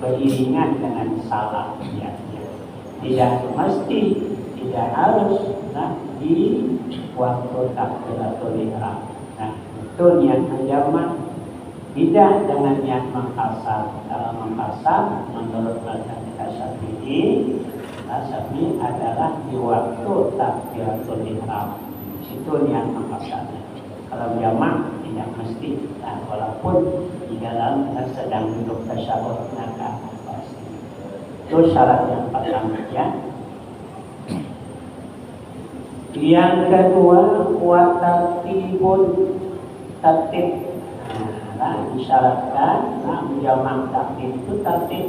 beriringan dengan salat ya. Tidak mesti, tidak harus di waktu takbiratul ihram. Nah, itu niat menjamak tidak dengan niat mengkasar. Kalau mengkasar menurut mazhab Syafi'i adalah di waktu takbiratul ihram. Itu niat mengkasar. Kalau jamak tidak mesti, walaupun di dalam sedang duduk tasyahud maka pasti. Itu syarat yang pertama ya. Yang kedua, watartibun tertib. Disyaratkan jamak tertib itu tertib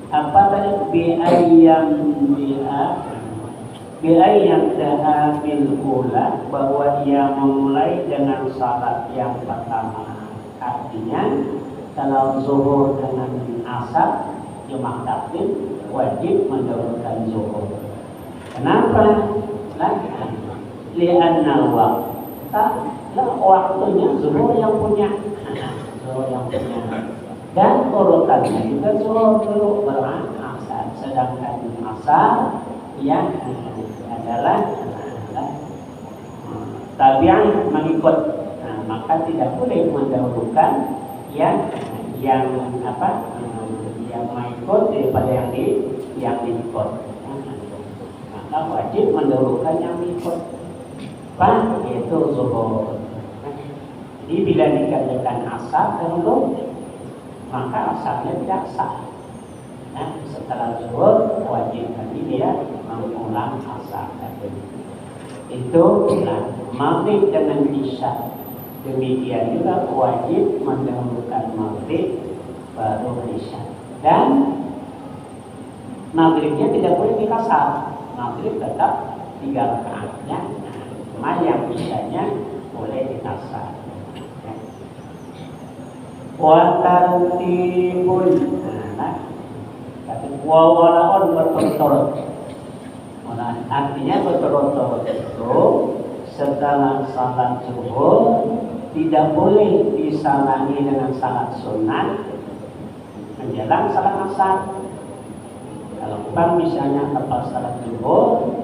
apa tadi? Bi'ayyam daha bil ula, bahwa ia memulai dengan salat yang pertama. Artinya kalau zuhur dengan asar jamak tertib wajib mendahulukan zuhur. Kenapa? Li'anna waktunya zuhur yang punya. Dan urutannya juga zuhur dulu baru asar. Sedangkan asar yang adalah tabi'ah mengikut. Maka tidak boleh mendahulukan yang mengikut daripada yang diikut. Maka wajib mendahulukan yang diikut. Yaitu zuhur. Jadi bila dikerjakan asar dahulu, maka asarnya tidak sah. Setelah zuhur wajib tadi dia mengulang asar tadi. Itu maghrib dengan isya. Demikian juga wajib mendahulukan maghrib baru isya. Dan maghribnya tidak boleh dikasar. Maghrib tetap 3 rakaatnya. Cuma yang isyanya boleh dikasar. Watartibun, wawalaon berturut-turut. Artinya berturut-turut itu setelah salat zuhur tidak boleh disalangi dengan salat sunat menjelang salat asar. Kalau misalnya lepas salat zuhur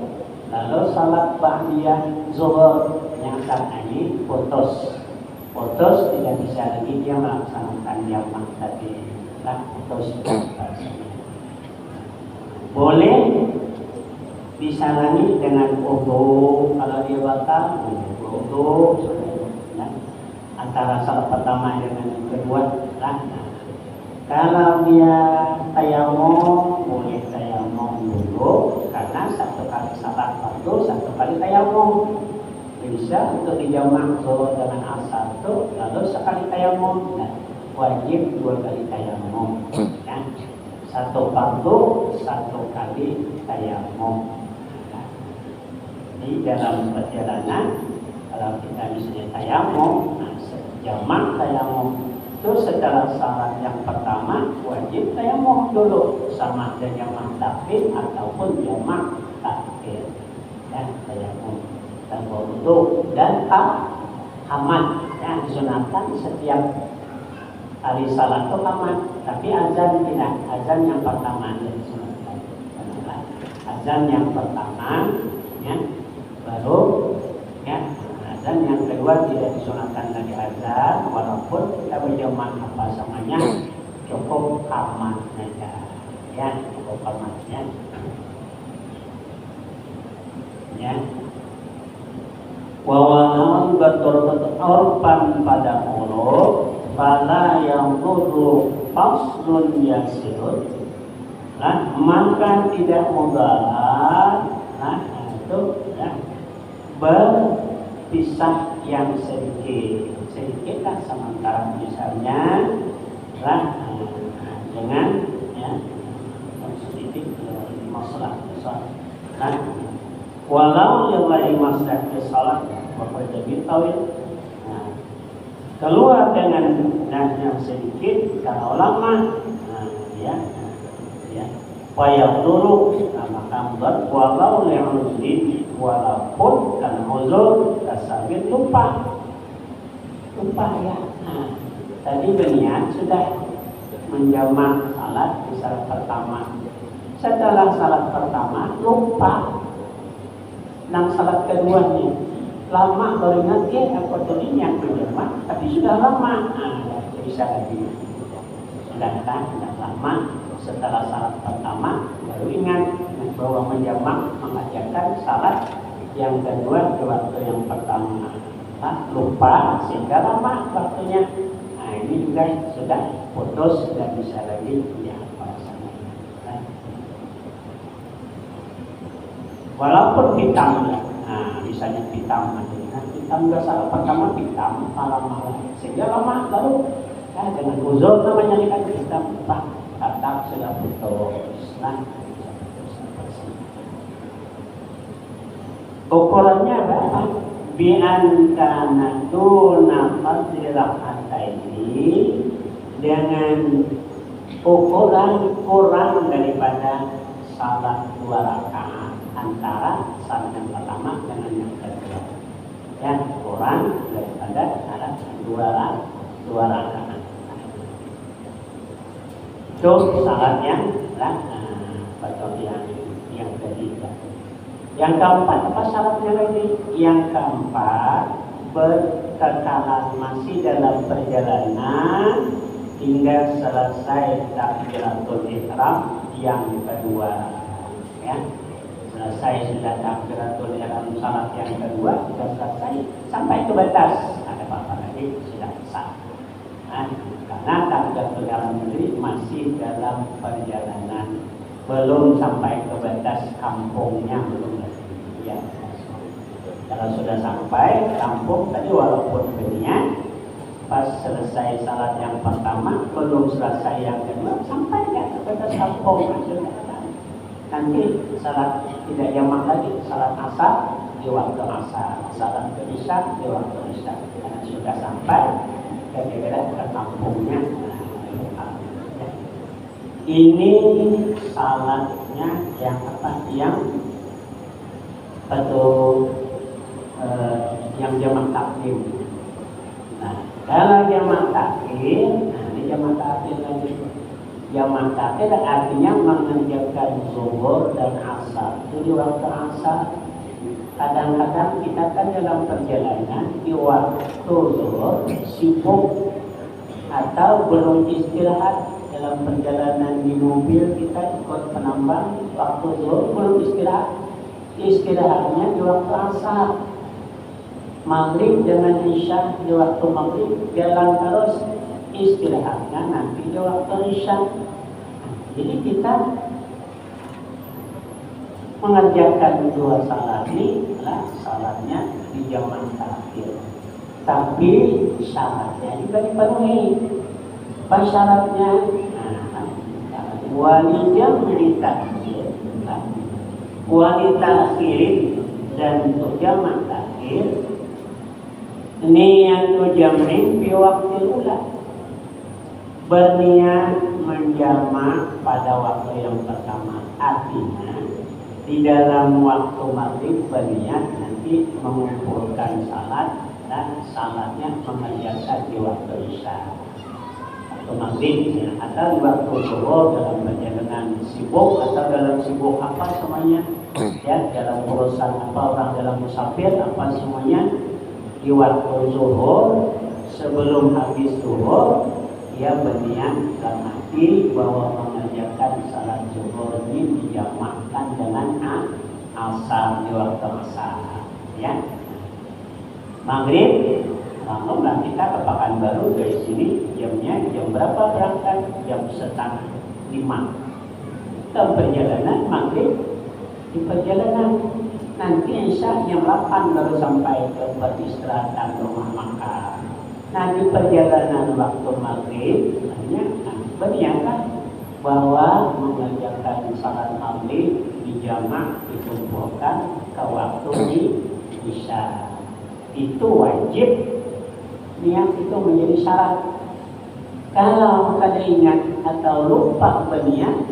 lalu salat ba'diyah zuhur yang saat ini putus tidak bisa lagi dia melaksanakan jamak tadi. Putus. Boleh disalangi dengan wudu kalau dia batal wudu antara salat pertama dengan yang kedua. Kalau dia tayamum boleh tayamum dulu karena 1 kali salat fardu 1 kali tayamum. Bisa untuk dijamak zuhur dengan asar itu lalu sekali tayamum, wajib 2 kali tayamum. 1 fardu 1 kali tayamum. Di dalam perjalanan kalau kita misalnya tayamum, jamak tayamum itu setelah salat yang pertama wajib tayamum dulu sama ada jamak takbir ataupun jamak takbir. Tayamum dan wudu dan hamad yang disunahkan setiap kali salat itu hamad, tapi azan tidak. Azan yang pertama yang disunahkan. Azan yang pertama baru azan yang kedua tidak disunahkan lagi azan, walaupun kita berjamaah cukup hamad saja. Cukup hamadnya. Wawalan betul-betul orban pada mulut fala yang dulu faslun yasirun, maka tidak mudarat itu berpisah yang sedikit sementara misalnya dengan sedikit masalah walau yang lain masalah salat bapak jadi tawil keluar dengan yang sedikit karena ulama payah dulu maka membuat walau li'udri walaupun karena uzur kasabir lupa tadi berniat sudah menjamak salat di salat pertama. Setelah salat pertama lupa nang salat keduanya. Lama baru ingat apa tadi yang menjamak, tapi sudah lama. Bisa lagi. Sudah lama setelah salat pertama baru ingat bahwa menjamak mengajarkan salat yang kedua di waktu yang pertama. Lupa sehingga lama waktunya. Ini juga sudah putus, sudah bisa lagi dihafal. Walaupun hitam ya, misalnya hitam aja, hitam nggak salah pertama hitam malam-malam, sehingga lama lalu dengan uzur namanya kan hitam tetap sudah putus. Ukurannya berapa? Bi'antana duna fadilah ini dengan ukuran kurang daripada salat 2 rakaat antara salat yang pertama dengan yang kedua. Ya, kurang daripada salat 2 rakaat. Itu salatnya betul yang ketiga. Yang keempat apa syaratnya lagi? Yang keempat berkekalan masih dalam perjalanan hingga selesai takbiratul ihram yang kedua. Ya, selesai sudah takbiratul ihram salat yang kedua sudah selesai sampai ke batas. Ada apa lagi sudah sah. Karena takbiratul ihram sendiri masih dalam perjalanan, belum sampai ke batas kampungnya, belum lagi. Ya. Kalau sudah sampai kampung tadi walaupun berniat pas selesai salat yang pertama belum selesai yang kedua sampai ke batas kampung nanti salat tidak jamak lagi, salat asar di waktu asar, salat isya di waktu isya, karena sudah sampai kira-kira ke kampungnya. Ini salatnya yang apa? Yang yang jamak takdim. Kalau jamak takdim, ini jamak takdim lagi. Jamak takdim artinya mengerjakan zuhur dan asar. Jadi waktu asar, kadang-kadang kita kan dalam perjalanan di waktu zuhur sibuk atau belum istirahat. Dalam perjalanan di mobil kita ikut penambang, waktu zuhur belum istirahat. Istirahatnya di waktu asar. Maghrib dengan isya di waktu maghrib, jalan terus, istirahatnya nanti di waktu isya. Jadi kita mengerjakan 2 salat ini adalah salatnya di jamak terakhir. Tapi syaratnya juga dipenuhi. Apa syaratnya? Walidam litakir, wanita akhirin dan untuk jamak takhir niatu jam'in fi waqtil ula, berniat menjamak pada waktu yang pertama. Artinya di dalam waktu maghrib berniat nanti mengumpulkan salat dan salatnya mengerjakan di waktu isya atau maghrib ya, atau di waktu zuhur dalam perjalanan sibuk atau dalam sibuk apa semuanya ya, dalam urusan apa, orang dalam musafir apa semuanya, di waktu zuhur sebelum habis zuhur dia berniat dalam hati bahwa mengerjakan salat zuhur ini dijamakkan dengan asar di waktu asar ya. Maghrib bangunlah kita ke Pekanbaru dari sini jamnya jam berapa berangkat? Jam 4:30. Dalam perjalanan maghrib di perjalanan nanti isya jam 8 baru sampai ke peristirahatan rumah makan. Nah di perjalanan waktu maghrib berniatkan bahwa mengerjakan salat maghrib di jamak dikumpulkan ke waktu di isya. Itu wajib, niat itu menjadi syarat. Kalau kada ingat atau lupa berniat,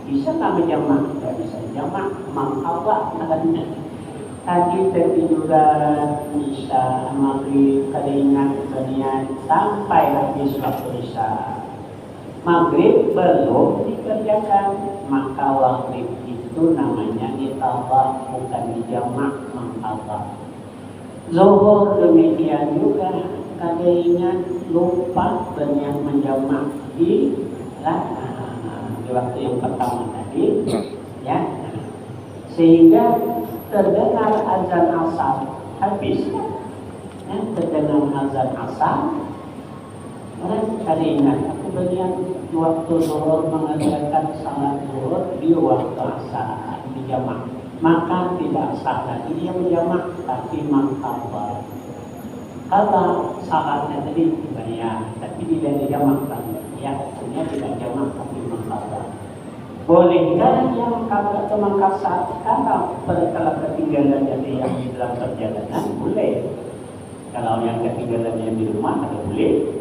bisa nggak berjamak? Tidak bisa jamak, mengawak nakadnya. Tadi tertiduran isya maghrib kada ingat berniat sampai habis waktu isya. maghrib belum dikerjakan, maka maghrib itu namanya ditambah, bukan dijamak, mengqadha. Zuhur demikian juga, ada ingat lupa berniat menjamak di waktu yang pertama tadi, ya, sehingga terdengar azan asar habis, ya, terdengar azan asar. Orang kali ingat, aku berniat waktu zuhur mengerjakan salat zuhur di waktu asar dijamak, maka tidak sah lagi dia menjamak, tapi mengqadha. Kalau salatnya tadi dibayar, tapi tidak dijamakkan, ya, artinya tidak jamak tapi mengqadha. Bolehkah yang qadha atau mengqasar? Kalau ketinggalan jadi yang di dalam perjalanan boleh. Kalau yang ketinggalan yang di rumah ada boleh.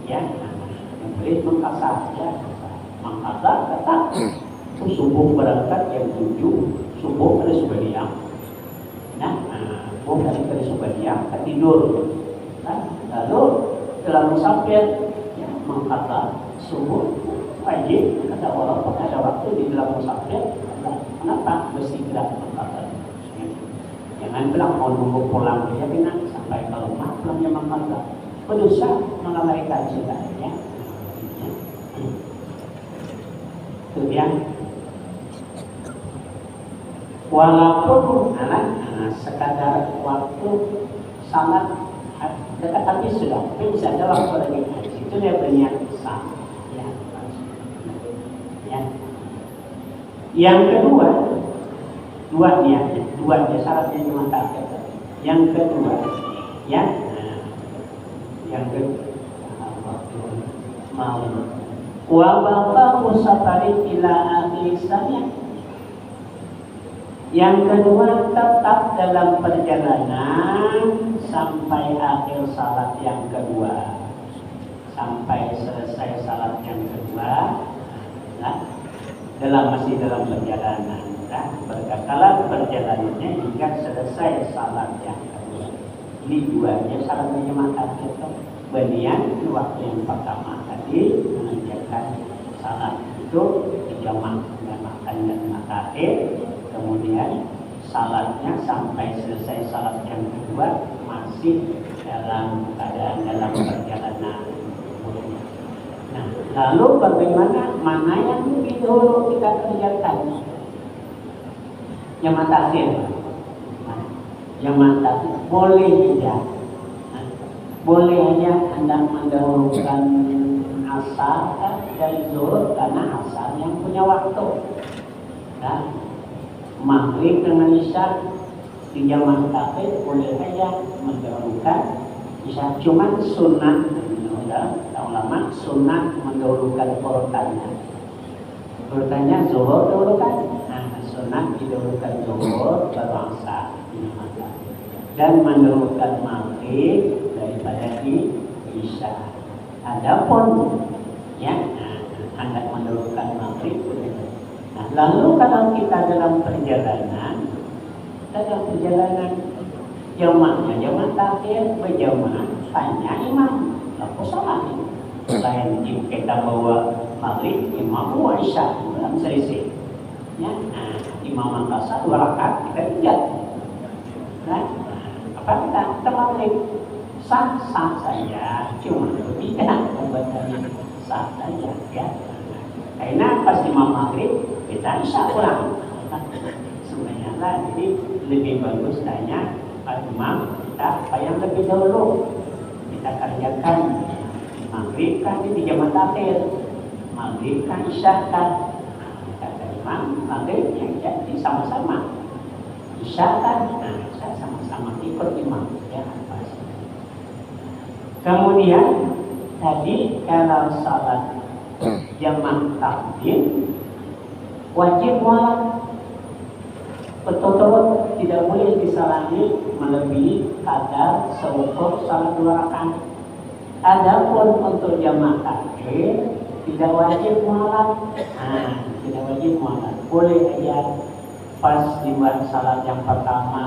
Ya, boleh mengqasar, ya, mengqadha tetap subuh berangkat jam 7, subuh harus berdiam. Bukan harus berdiam, tidur. Lalu dalam musafir, ya, mengqadha subuh wajib, kata walaupun ada waktu di dalam musafir, kenapa mesti gerak mengqadha? Jangan bilang mau nunggu pulang dia bilang sampai ke rumah pulangnya mengqadha. Berdosa melalaikan saudaranya. Kemudian walaupun sekadar waktu salat dekat habis sudah, tapi bisa ada waktu lagi habis, itu dia berniat sah. Ya. Ya. Yang kedua, dua syaratnya cuma target. Yang kedua, ya. Yang kedua mau wa baqa musafari ila akhirnya. Yang kedua, tetap dalam perjalanan sampai akhir salat yang kedua, sampai selesai salat yang kedua, masih dalam perjalanan, berkala perjalanannya hingga selesai salat yang kedua. Ini duanya syaratnya maka kita berniat di waktu yang pertama tadi mengerjakan salat itu dijamak dan makan dan akhir, kemudian salatnya sampai selesai salat yang kedua masih dalam keadaan dalam perjalanan. Nah, lalu bagaimana, mana yang lebih dulu kita kerjakan? Jamak takhir. Jamak takhir boleh tidak? Boleh aja Anda mendahulukan asar dari zuhur karena asar yang punya waktu. Nah, maghrib dengan isya di jamak takhir boleh aja mendahulukan isya. Cuma sunnah, ulama sunnah mendahulukan urutannya. Urutannya zuhur dahulukan. Nah, sunnah didahulukan zuhur baru asar dan mendahulukan maghrib daripada di isya. Adapun ya, hendak mendahulukan maghrib. Nah, lalu kalau kita dalam perjalanan jamaknya jamak takhir berjamaah, tanya imam, apa salah ini? Selain kita bawa maghrib, imam bawa isya, dalam selisih. Ya, imam angkasa 2 rakaat kita tinggal. Nah, apa kita maghrib sah saja, cuma tidak membatasi sah saja, ya. Karena pas imam maghrib kita isya pulang. Sebenarnya lah, jadi lebih bagus tanya Pak Imam kita apa yang lebih dahulu kita kerjakan, maghrib kan di jamak takhir, maghrib kan isya kan. Kata imam maghrib yang jadi sama-sama isya kan, isya sama-sama ikut imam, ya. Kemudian tadi kalau salat jamak takdim wajib mualaf, betul-betul tidak boleh disalahi melebihi kadar seukur salat 2 rakaat. Adapun untuk jamak takhir tidak wajib mualaf. Tidak wajib mualaf. Boleh aja pas dibuat salat yang pertama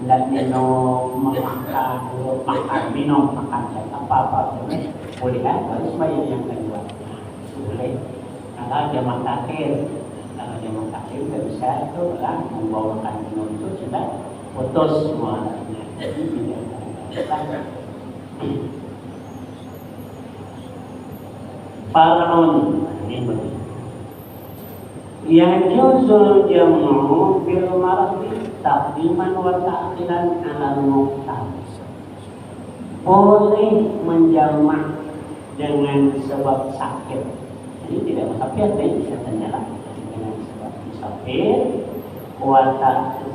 hendak minum, makan, minum, makan, apa-apa boleh kan, harus bayar yang kedua. boleh. Kalau jamak takhir, kalau jamak takhir nggak bisa itu lah membawakan nun itu sudah putus semuanya. Jadi tidak ada. Far'un ini begitu. Yajuzul jam'u bil mardi taqdiman wa ta'khiran 'ala al-muqtam. Boleh menjamak dengan sebab sakit. Jadi tidak musafir deh katanya lah. Dengan sebab musafir wa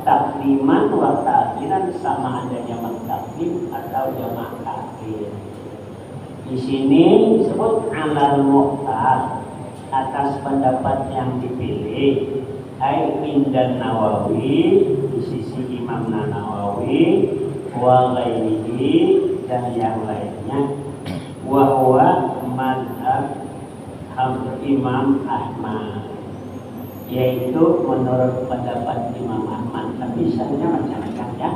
taqdiman wa ta'khiran sama ada jamak taqdim atau jamak ta'khir. Di sini disebut 'alal muqtam, atas pendapat yang dipilih. Ai indan Nawawi, di sisi Imam Nawawi, wa ghairihi dan yang lainnya, wa huwa madhab Imam Ahmad, yaitu menurut pendapat Imam Ahmad. Tapi misalnya macam-macam ya.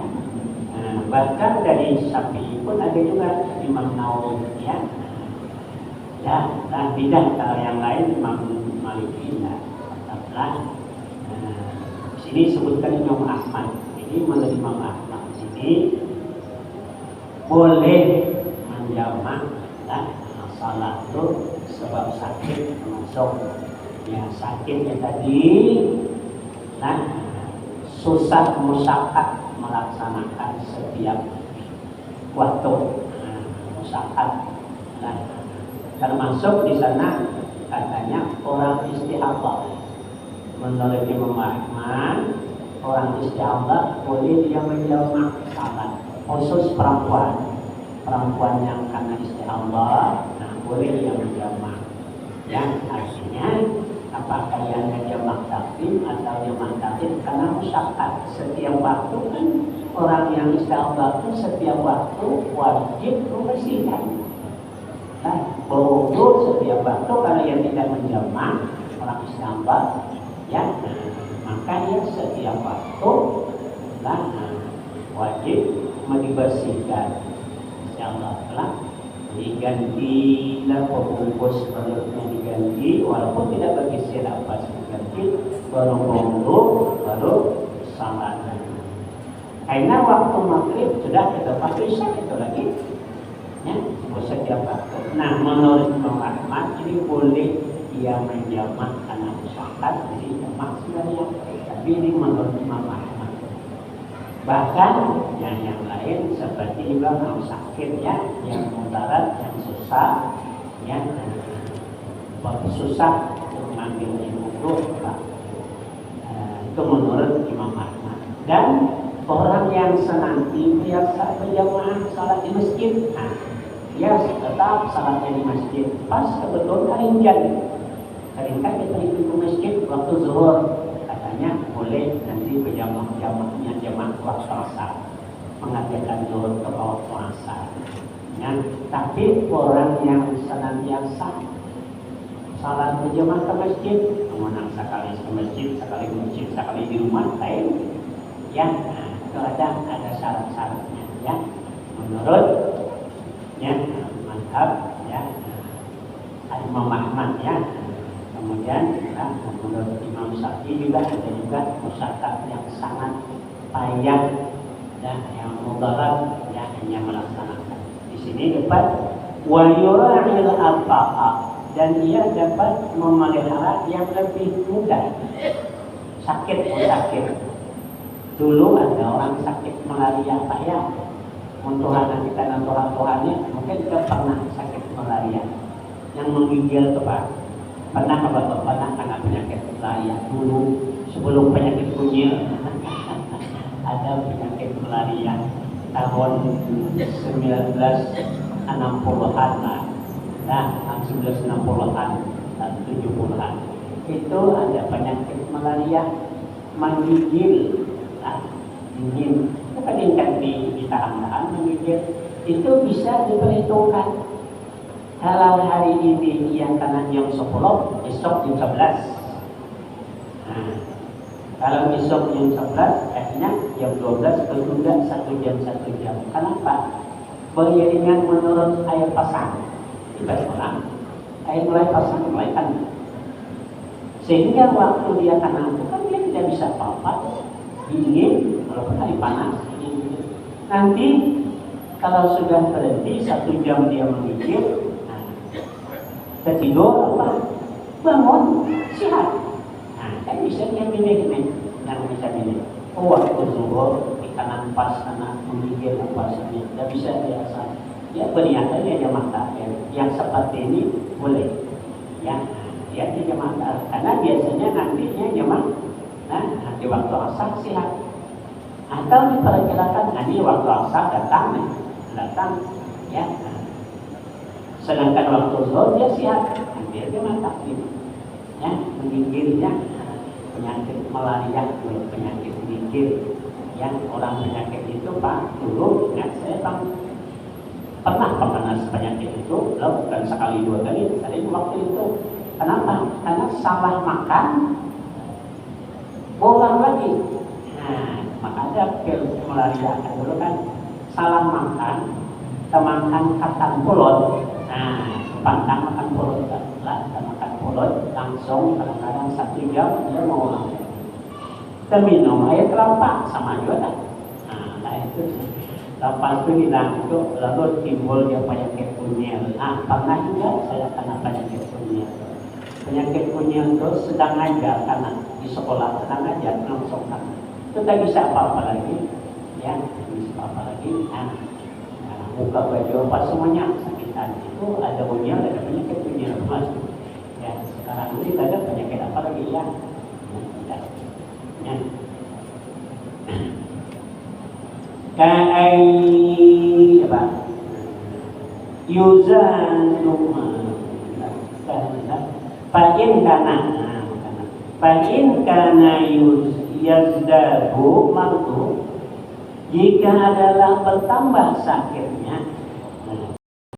Bahkan dari Syafi'i pun ada juga Imam Nawawi ya. Ya, dan tidak kalau yang lain Imam Maliki ya. Tetaplah. Sini sebutkan Imam Ahmad. Ini menurut Imam Ahmad sini boleh menjamak dan salat itu sebab sakit termasuk yang sakitnya tadi dan susah musyakat melaksanakan setiap waktu musyakat. Nah, termasuk di sana katanya orang istihadah. Menurut Imam Ahmad, orang istihadah boleh dia menjamak salat, khusus perempuan yang karena istihadah, nah boleh dia menjamak. Yang artinya apakah yang jamak takdim atau jamak takdim karena musyakat. Setiap waktu kan orang yang istihadah itu setiap waktu wajib membersihkan. Nah, berwudu setiap waktu kalau yang tidak menjamak orang istihadah ya, maka dia setiap waktu wajib dibersihkan. Insyaallah telah diganti dan pembungkus perutnya diganti, walaupun tidak bergeser apa diganti, baru berwudu baru salat. Karena waktu maghrib sudah kita pakai isya itu lagi. Ya, setiap waktu. Nah, menurut Imam Ahmad ini boleh dia menjamak karena musyakat, jadi jamak sebenarnya. Tapi ini menurut Imam Ahmad. Bahkan yang lain seperti juga mau sakit ya, yang mudarat, yang susah, yang susah untuk mengambil wudu, itu menurut Imam Ahmad. Dan orang yang senantiasa berjamaah salat di masjid, dia tetap salatnya di masjid. Pas kebetulan keringkan kita itu ke masjid waktu zuhur, katanya boleh nanti berjamaah-jamaahnya jamaah waktu asar, mengajarkan zuhur ke waktu asar. Ya, tapi orang yang senantiasa salat berjamaah ke masjid, menang sekali ke masjid, sekali di rumah lain, ya, itu ada syarat-syaratnya. Ya, menurut ya mazhab ya Imam Ahmad ya. Kemudian menurut Imam Syafi'i juga ada juga musyakat yang sangat payah dan yang mudarat ya, hanya melaksanakan. Di sini dapat wa yura'il al-faqa, dan dia dapat memelihara yang lebih mudah. Sakit. Dulu ada orang sakit malaria payah. Tuhan kita dan Tuhannya mungkin kita pernah sakit malaria yang menggigil kepala. Pernah karena penyakit malaria dulu sebelum penyakit kunyit ada penyakit malaria tahun 1960-an lah. Nah, 1960-an dan 70-an itu ada penyakit malaria menggigil, dingin. Ketika ditahan-tahan menggigil, itu bisa diperhitungkan. Kalau hari ini yang kena jam 10, besok jam 11. Nah, kalau besok jam 11, akhirnya jam 12 tertunda 1 jam. Kenapa? Beriringan menurut air pasang. Kita ulang. kayak mulai pasang mulai kan, sehingga waktu dia kena itu kan dia tidak bisa apa-apa, dingin walaupun hari panas. Nanti kalau sudah berhenti 1 jam dia menggigil, nah, ketidur apa, bangun sehat. Nah, kan bisa dia milih yang bisa milih. Oh, waktu zuhur di kanan pas karena menggigil apa saja, tidak bisa biasa. Ya beriadah dia jamaah takhir. Yang seperti ini boleh, ya. Ya di jamaah takhir. Karena biasanya nantinya jamaah, nah di waktu asar sihat. Atau diperkirakan nanti waktu asar datang, ya. Sedangkan waktu zuhur dia sihat, dia jamaah takhir. Ya, menggigilnya penyakit malaria, penyakit gigil. Yang orang penyakit itu Pak, dulu ya saya pernah penyakit itu, bukan sekali 2 kali, tadi waktu itu. Kenapa? Karena salah makan, bolang lagi. Nah, makanya pil malaria dulu kan salah makan, makan kacang polon. Nah, pantang makan polon, makan polon langsung kadang-kadang 1 jam dia mau ulang. Kita minum air kelapa sama juga. Nah, itu. Lepas itu hilang itu, lalu timbul dia penyakit kunyil. Nah, pernah juga saya kena penyakit kunyil. Penyakit kunyil itu sedang ngajar karena di sekolah sedang ngajar langsung kan. Itu tak bisa apa-apa lagi, ya, tak bisa apa-apa lagi. Nah, buka baju apa semuanya sakitan. Itu ada kunyil, ada penyakit kunyil mas. Ya, sekarang ini tak ada penyakit apa lagi ya? Ya. Kai apa? Yuzanu Fa'in kana yazdahu mardu, jika adalah bertambah sakitnya,